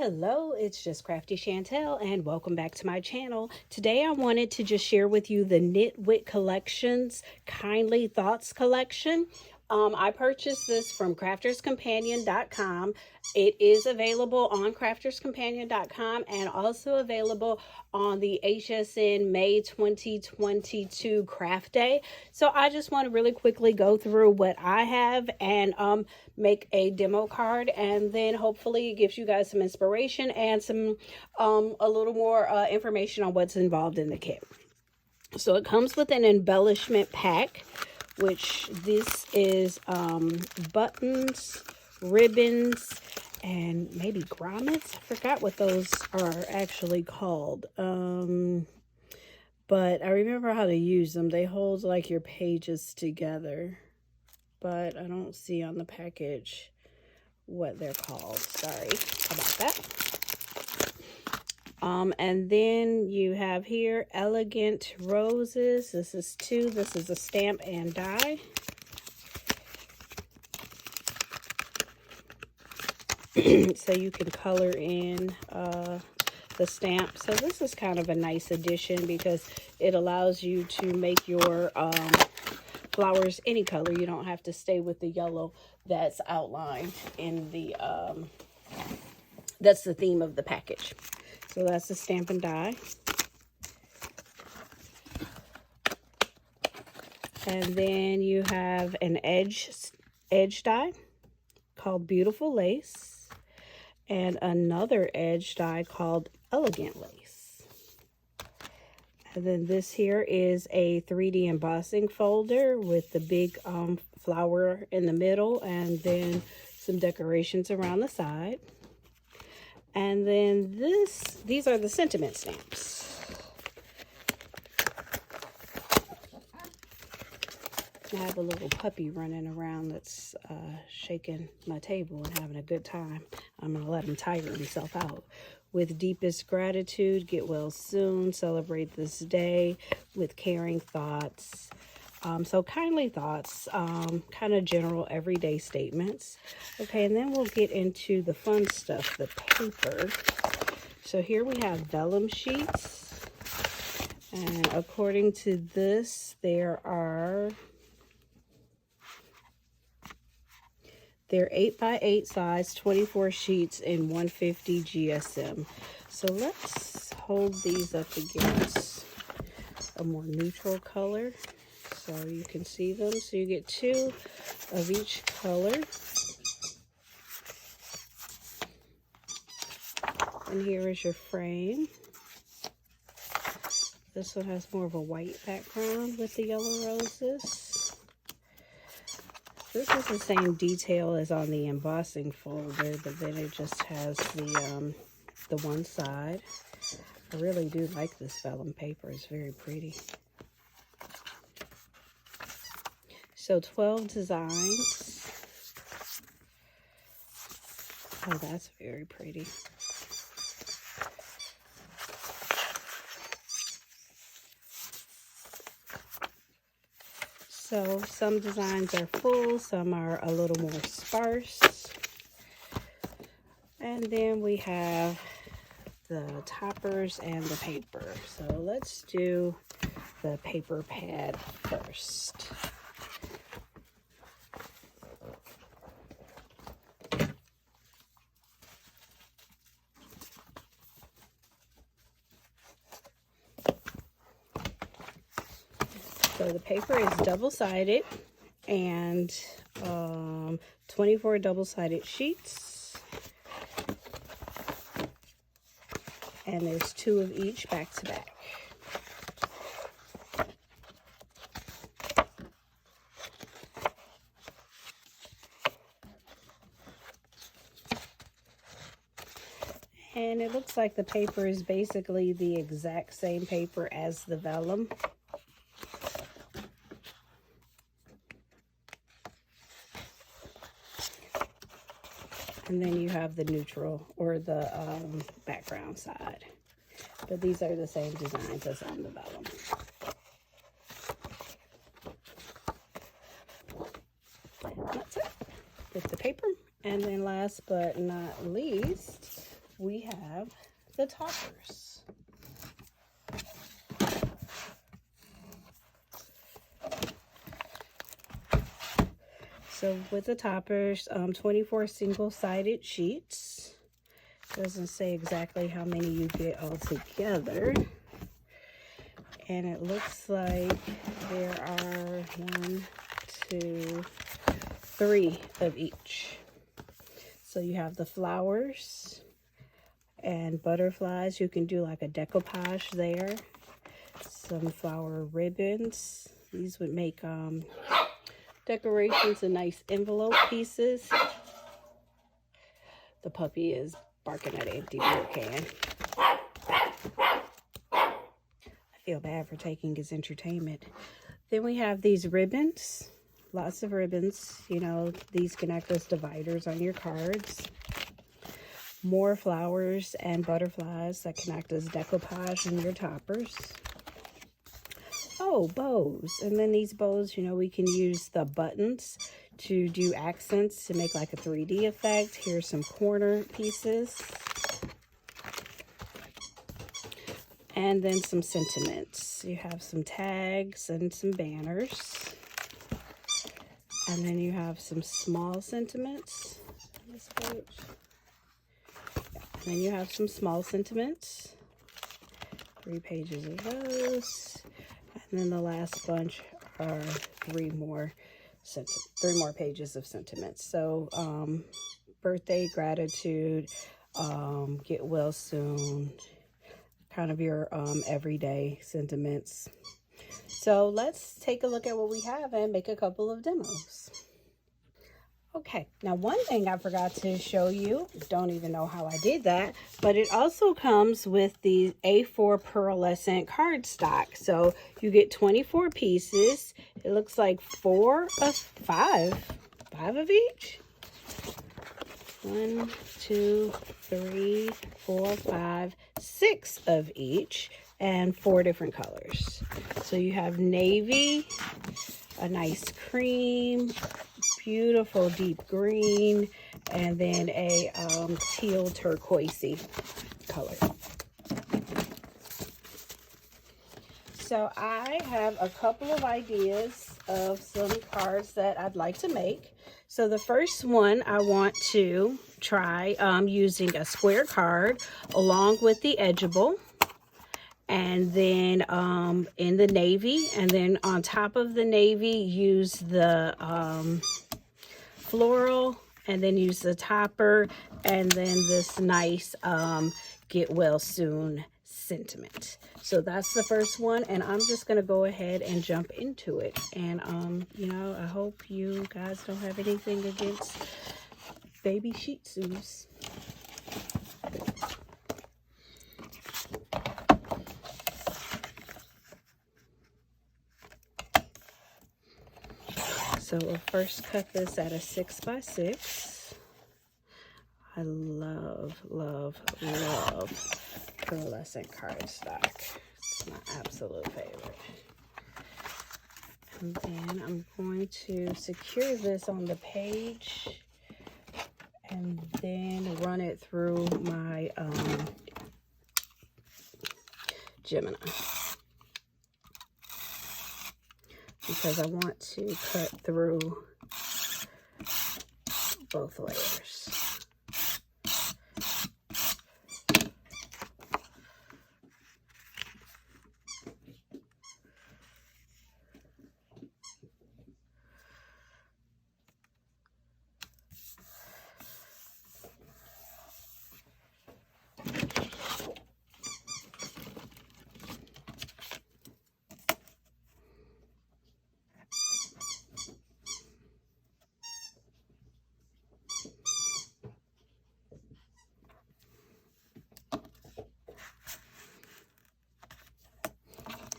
Hello, it's just Crafty Chantel and welcome back to my channel. Today I wanted to just share with you the Nitwit Collection's Kindly Thoughts Collection. I purchased this from crafterscompanion.com. It is available on crafterscompanion.com and also available on the HSN May 2022 Craft Day. So I just want to really quickly go through what I have and make a demo card, and then hopefully it gives you guys some inspiration and some a little more information on what's involved in the kit. So it comes with an embellishment pack, which this is buttons, ribbons, and maybe grommets. I forgot what those are actually called. But I remember how to use them. They hold like your pages together, but I don't see on the package what they're called. Sorry about that. And then you have here Elegant Roses. This is 2. This is a stamp and die. So you can color in the stamp. So this is kind of a nice addition because it allows you to make your flowers any color. You don't have to stay with the yellow that's outlined in the that's the theme of the package. So that's the stamp and die. And then you have an edge die called Beautiful Lace, and another edge die called Elegant Lace. And then this here is a 3D embossing folder with the big flower in the middle, and then some decorations around the side. And then these are the sentiment stamps. I have a little puppy running around that's shaking my table and having a good time. I'm going to let him tire himself out. With deepest gratitude, get well soon, celebrate this day with caring thoughts. So kindly thoughts, kind of general everyday statements. Okay, and then we'll get into the fun stuff, the paper. So here we have vellum sheets. And according to this, they're 8x8 size, 24 sheets in 150 GSM. So let's hold these up against a more neutral color so you can see them. So you get 2 of each color. And here is your frame. This one has more of a white background with the yellow roses. This is the same detail as on the embossing folder, but then it just has the one side. I really do like this vellum paper. It's very pretty. So 12 designs. Oh, that's very pretty. So some designs are full, some are a little more sparse. And then we have the toppers and the paper. So let's do the paper pad first. So the paper is double-sided and 24 double-sided sheets. And there's 2 of each back to back. And it looks like the paper is basically the exact same paper as the vellum. And then you have the neutral or the background side. But these are the same designs as on the vellum. That's it with the paper. And then last but not least, we have the toppers. So with the toppers, 24 single-sided sheets. Doesn't say exactly how many you get all together. And it looks like there are 1, 2, 3 of each. So you have the flowers and butterflies. You can do like a decoupage there. Some flower ribbons. These would make decorations and nice envelope pieces. The puppy is barking at an empty beer can. I feel bad for taking his entertainment. Then we have these ribbons. Lots of ribbons. You know, these can act as dividers on your cards. More flowers and butterflies that can act as decoupage in your toppers. Oh, bows. And then these bows, you know, we can use the buttons to do accents to make like a 3D effect. Here's some corner pieces. And then some sentiments. You have some tags and some banners. And then you have some small sentiments. This page. And then you have some small sentiments. 3 pages of those. And then the last bunch are 3 more pages of sentiments. So birthday, gratitude, get well soon, kind of your everyday sentiments. So let's take a look at what we have and make a couple of demos. Okay, now one thing I forgot to show you, don't even know how I did that, but it also comes with the A4 Pearlescent Cardstock. So you get 24 pieces. It looks like 5 of each. 1, 2, 3, 4, 5, 6 of each, and 4 different colors. So you have navy, a nice cream, beautiful deep green, and then a teal turquoisey color. So I have a couple of ideas of some cards that I'd like to make. So the first one I want to try using a square card along with the edgeable, and then in the navy, and then on top of the navy use the floral, and then use the topper, and then this nice get well soon sentiment. So that's the first one, and I'm just gonna go ahead and jump into it. And you know, I hope you guys don't have anything against baby Shih Tzus. So we'll first cut this at a 6x6. I love, love, love Pearlescent Cardstock. It's my absolute favorite. And then I'm going to secure this on the page and then run it through my Gemini, because I want to cut through both layers.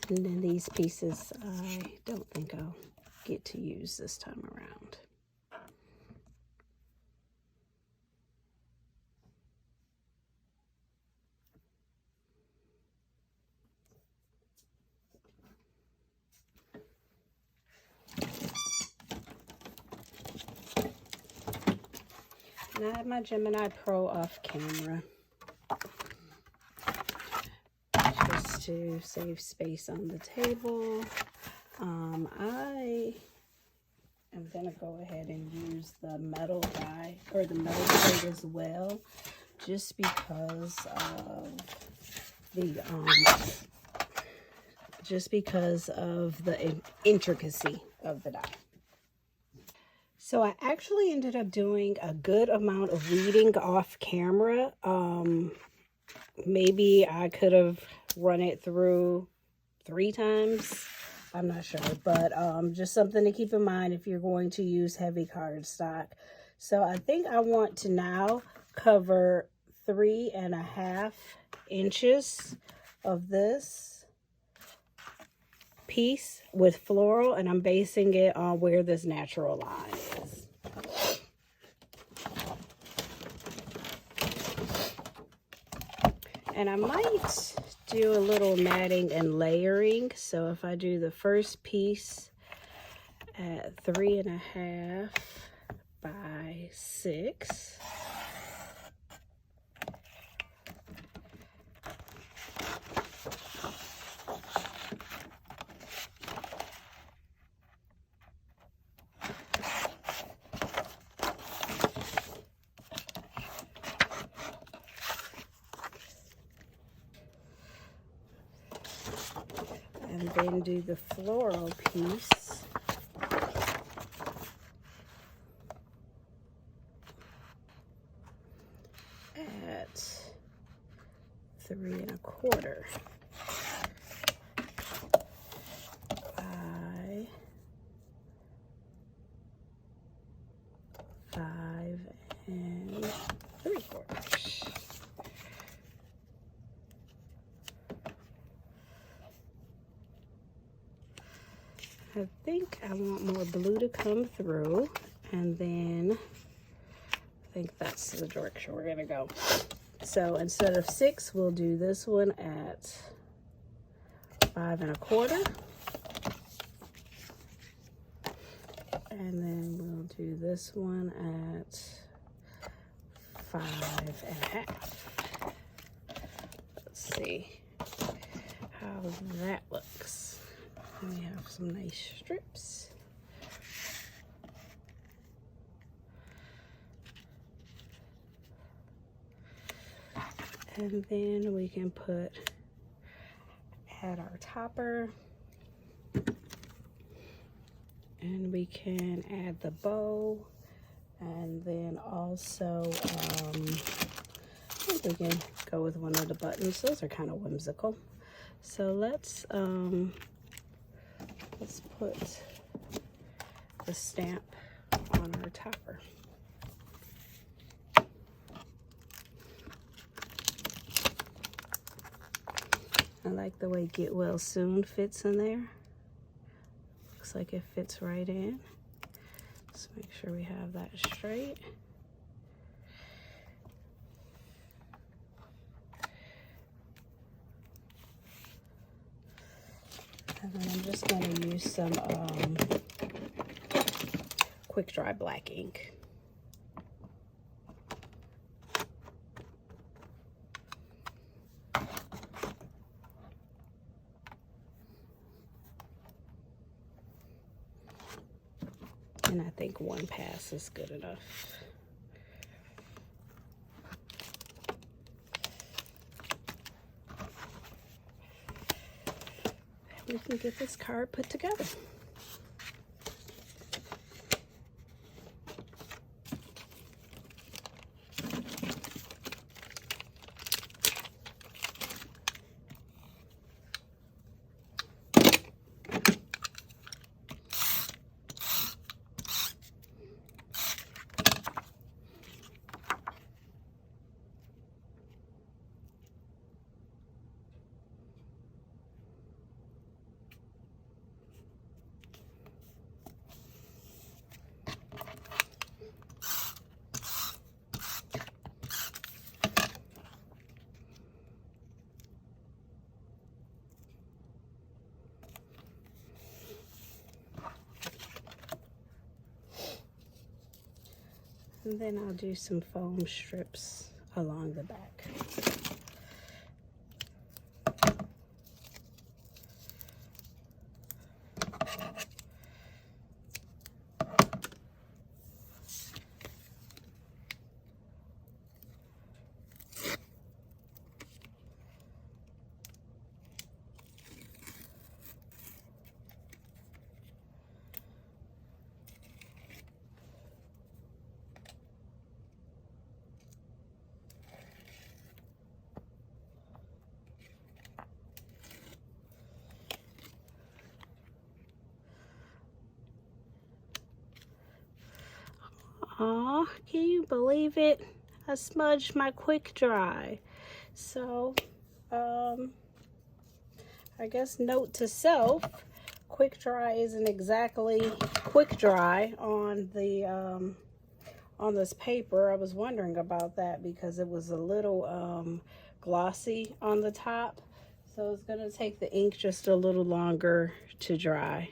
And then these pieces, I don't think I'll get to use this time around. And I have my Gemini Pro off camera. just to save space on the table. I am going to go ahead and use the metal die, or the metal plate as well, just because of the intricacy of the die. So I actually ended up doing a good amount of weeding off camera. Maybe I could have run it through 3 times. I'm not sure, but just something to keep in mind if you're going to use heavy cardstock. So I think I want to now cover 3.5 inches of this piece with floral, and I'm basing it on where this natural line is. And I might do a little matting and layering. So if I do the first piece at 3.5 by 6. And then do the floral piece at 3.25 by 5.75. I think I want more blue to come through, and then I think that's the direction we're gonna go. So instead of 6, we'll do this one at 5.25, and then we'll do this one at 5.5. Let's see how that looks. We have some nice strips. And then we can add our topper. And we can add the bow. And then also, I think we can go with one of the buttons. Those are kind of whimsical. So let's put the stamp on our topper. I like the way Get Well Soon fits in there. Looks like it fits right in. Let's make sure we have that straight. And then I'm just going to use some quick dry black ink. And I think one pass is good enough. We can get this card put together. And then I'll do some foam strips along the back. Aw, can you believe it? I smudged my quick dry. So, I guess note to self, quick dry isn't exactly quick dry on the on this paper. I was wondering about that because it was a little glossy on the top. So it's gonna take the ink just a little longer to dry.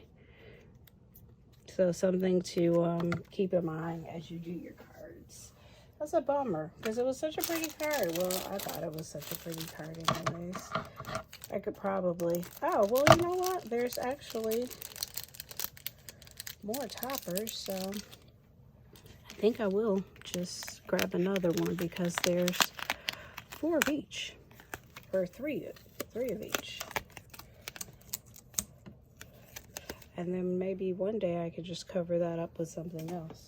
So something to keep in mind as you do your cards. That's a bummer because it was such a pretty card. Well, I thought it was such a pretty card anyways. I could probably, oh, well, you know what? There's actually more toppers, so I think I will just grab another one because there's 4 of each, or three of each. And then maybe one day I could just cover that up with something else.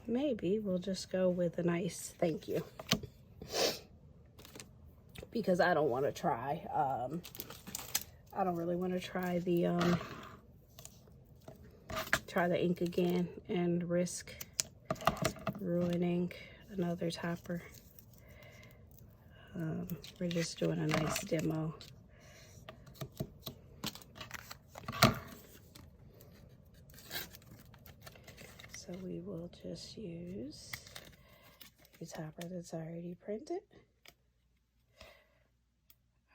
Maybe we'll just go with a nice thank you. Because I don't want to try, I don't really want to try the ink again and risk ruining another topper. We're just doing a nice demo. So we will just use a topper that's already printed.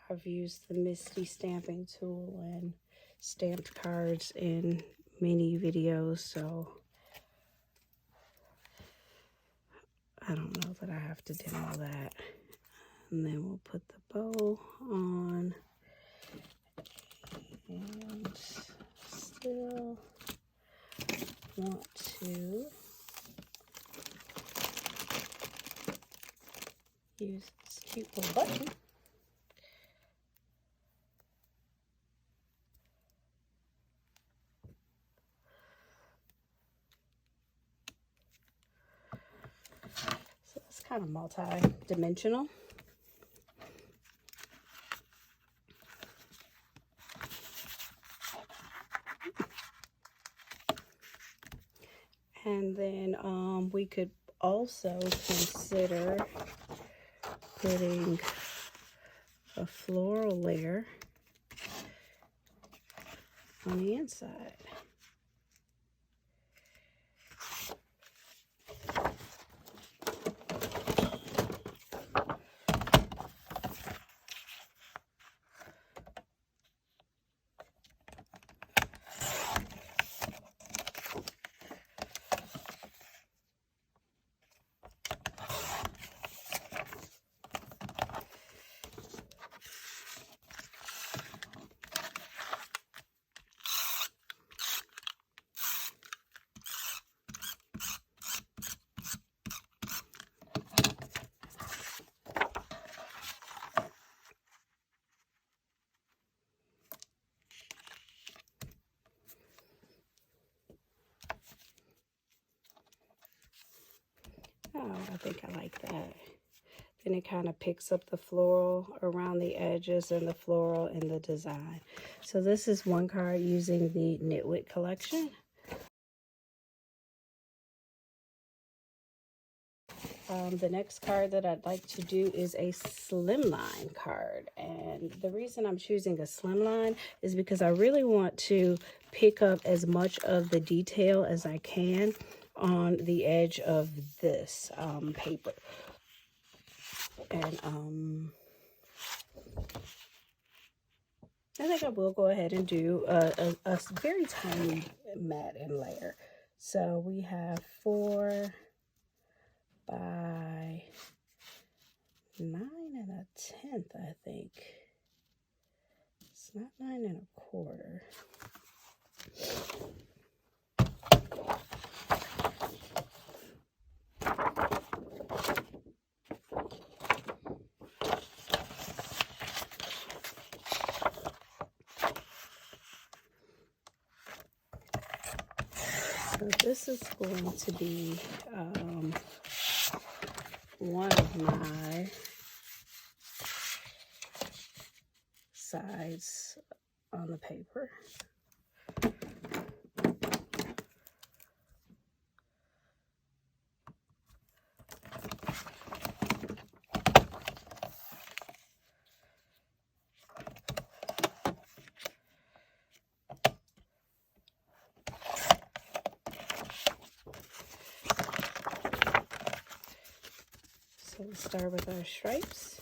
I've used the Misty stamping tool and stamped cards in many videos, so I don't know that I have to demo that. And then we'll put the bow on and still want to use this cute little button. So it's kind of multi-dimensional. And then we could also consider putting a floral layer on the inside. Oh, I think I like that. Then it kind of picks up the floral around the edges and the floral in the design. So this is one card using the Nitwit collection. The next card that I'd like to do is a Slimline card. And the reason I'm choosing a Slimline is because I really want to pick up as much of the detail as I can on the edge of this paper. And I think I will go ahead and do a very tiny mat and layer. So we have 4 by 9 1/10, I think. It's not 9 1/4. So this is going to be one of my sides on the paper. So we'll start with our stripes.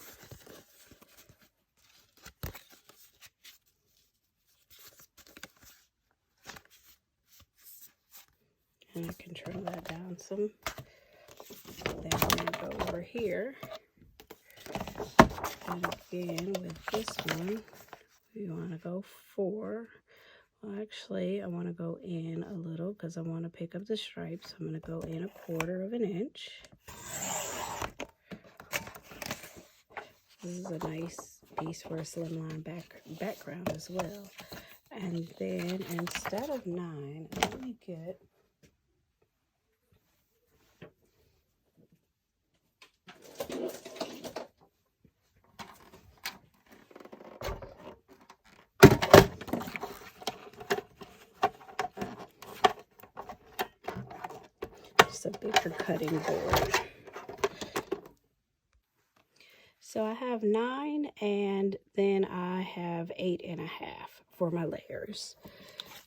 And I can trim that down some. Then I'm going to go over here. And again, with this one, we want to go 4. Well, actually, I want to go in a little because I want to pick up the stripes. I'm going to go in 1/4 of an inch. This is a nice piece for a slimline background as well. And then instead of 9, let me get just a bigger cutting board. So I have 9, and then I have 8.5 for my layers.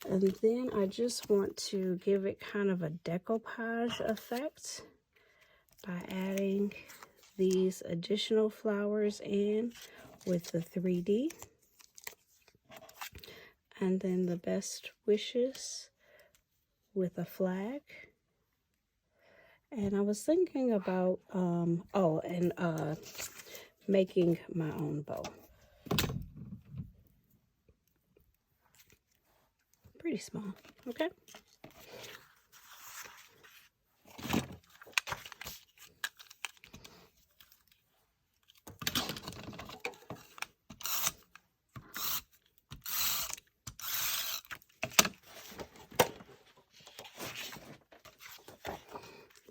And then I just want to give it kind of a decoupage effect by adding these additional flowers in with the 3D. And then the best wishes with a flag. And I was thinking about, making my own bow. Pretty small, okay?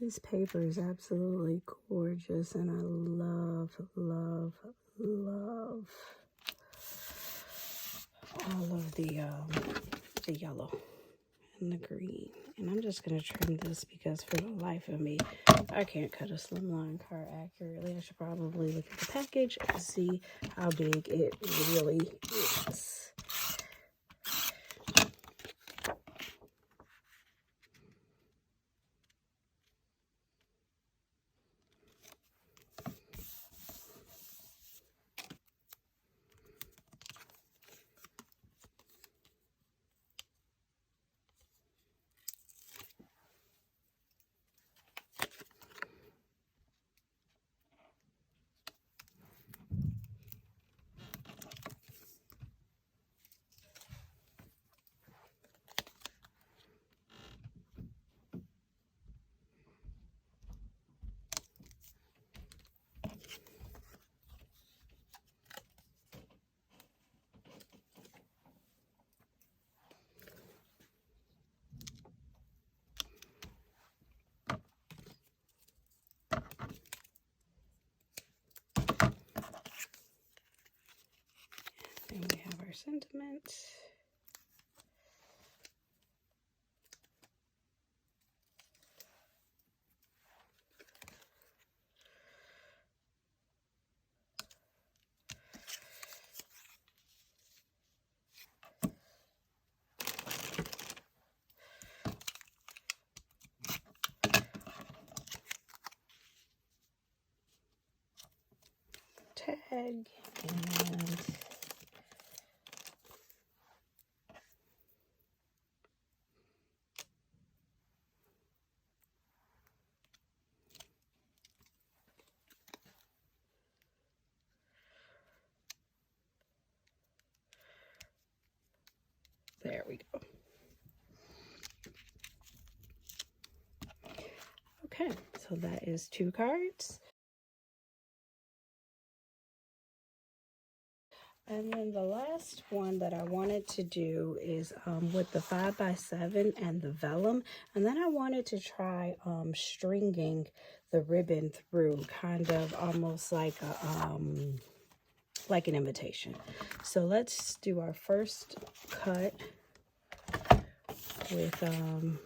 This paper is absolutely gorgeous, and I love, love, love all of the yellow and the green. And I'm just going to trim this because for the life of me, I can't cut a slimline card accurately. I should probably look at the package and see how big it really is. Then we have our sentiments. Tag, and there we go. Okay, so that is 2 cards. And then the last one that I wanted to do is with the 5x7 and the vellum. And then I wanted to try stringing the ribbon through, kind of almost like an invitation. So let's do our first cut with I'm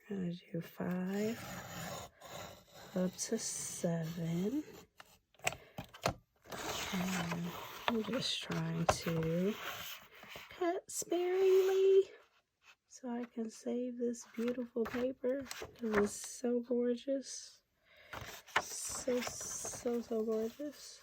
gonna do 5 up to 7. And I'm just trying to cut sparingly so I can save this beautiful paper because it's so gorgeous. So gorgeous.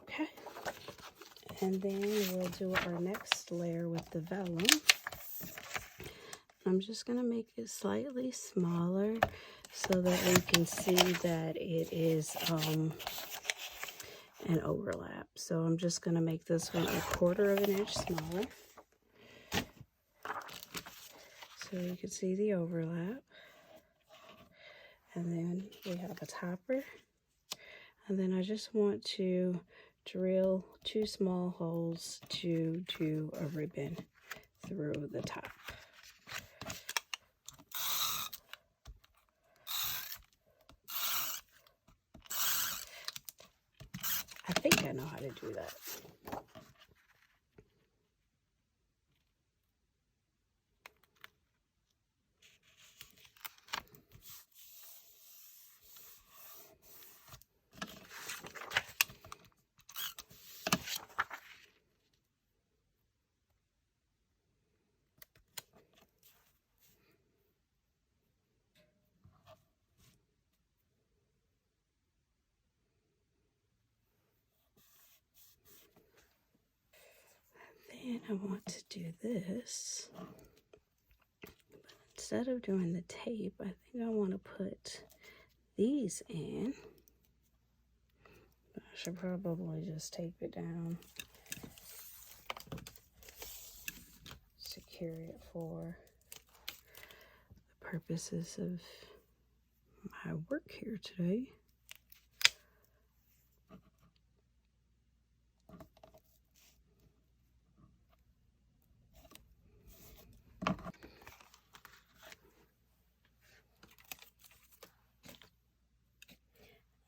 Okay, and then we'll do our next layer with the vellum. I'm just going to make it slightly smaller so that we can see that it is an overlap. So I'm just going to make this one 1/4 of an inch smaller so you can see the overlap. And then we have a topper. And then I just want to drill 2 small holes to do a ribbon through the top. I think I know how to do that. Then I want to do this, but instead of doing the tape, I think I want to put these in. I should probably just tape it down, secure it for the purposes of my work here today.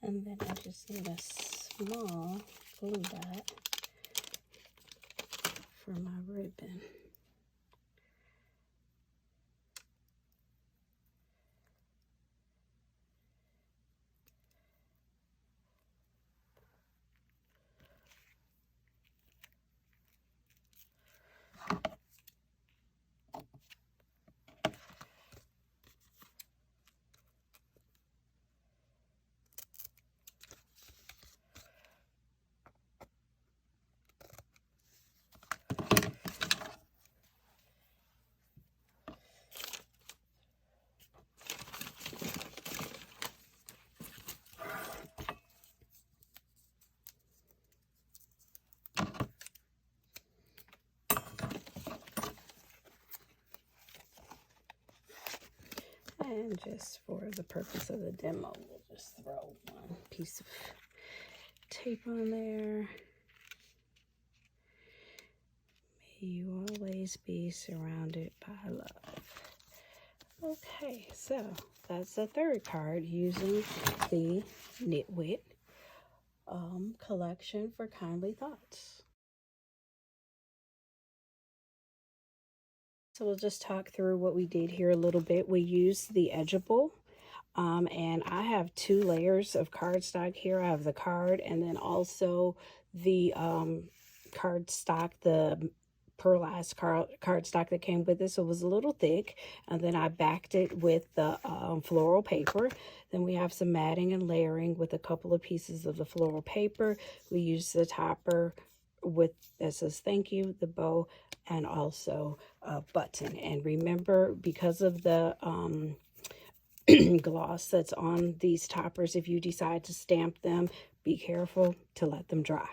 And then I just need a small glue dot for my ribbon. And just for the purpose of the demo, we'll just throw one piece of tape on there. May you always be surrounded by love. Okay, so that's the third card using the Nitwit collection for Kindly Thoughts. So we'll just talk through what we did here a little bit. We used the edgeable, and I have 2 layers of cardstock here. I have the card and then also the cardstock, the pearlized cardstock that came with it. So it was a little thick, and then I backed it with the floral paper. Then we have some matting and layering with a couple of pieces of the floral paper. We used the topper with, that says thank you, the bow, and also a button. And remember, because of the gloss that's on these toppers, if you decide to stamp them, be careful to let them dry.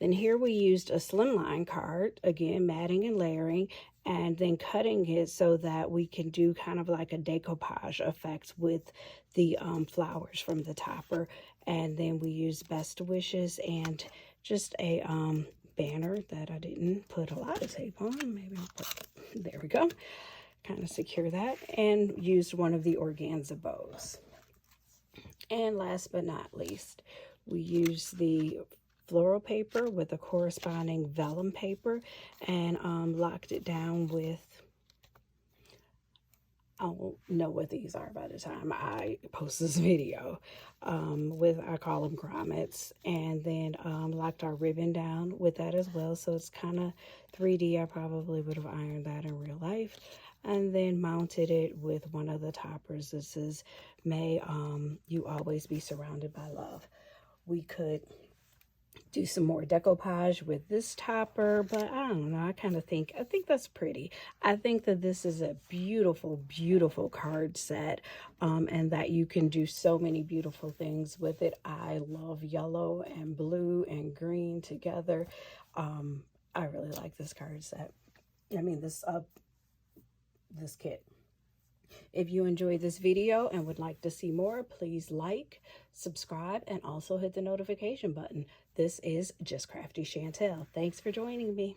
Then here we used a slimline card, again, matting and layering, and then cutting it so that we can do kind of like a decoupage effect with the flowers from the topper. And then we used best wishes and just a banner that I didn't put a lot of tape on. Maybe I'll put, there we go. Kind of secure that, and used one of the organza bows. And last but not least, we used the floral paper with a corresponding vellum paper, and locked it down with, I'll know what these are by the time I post this video, with, I call them grommets, and then locked our ribbon down with that as well, so it's kind of 3D. I probably would have ironed that in real life. And then mounted it with one of the toppers. This is May You Always Be Surrounded by Love. We could do some more decoupage with this topper, but I don't know, I think that's pretty. I think that this is a beautiful, beautiful card set, and that you can do so many beautiful things with it. I love yellow and blue and green together. I really like this card set. I mean, this kit. If you enjoyed this video and would like to see more, please like, subscribe, and also hit the notification button. This is Just Crafty Chantel. Thanks for joining me.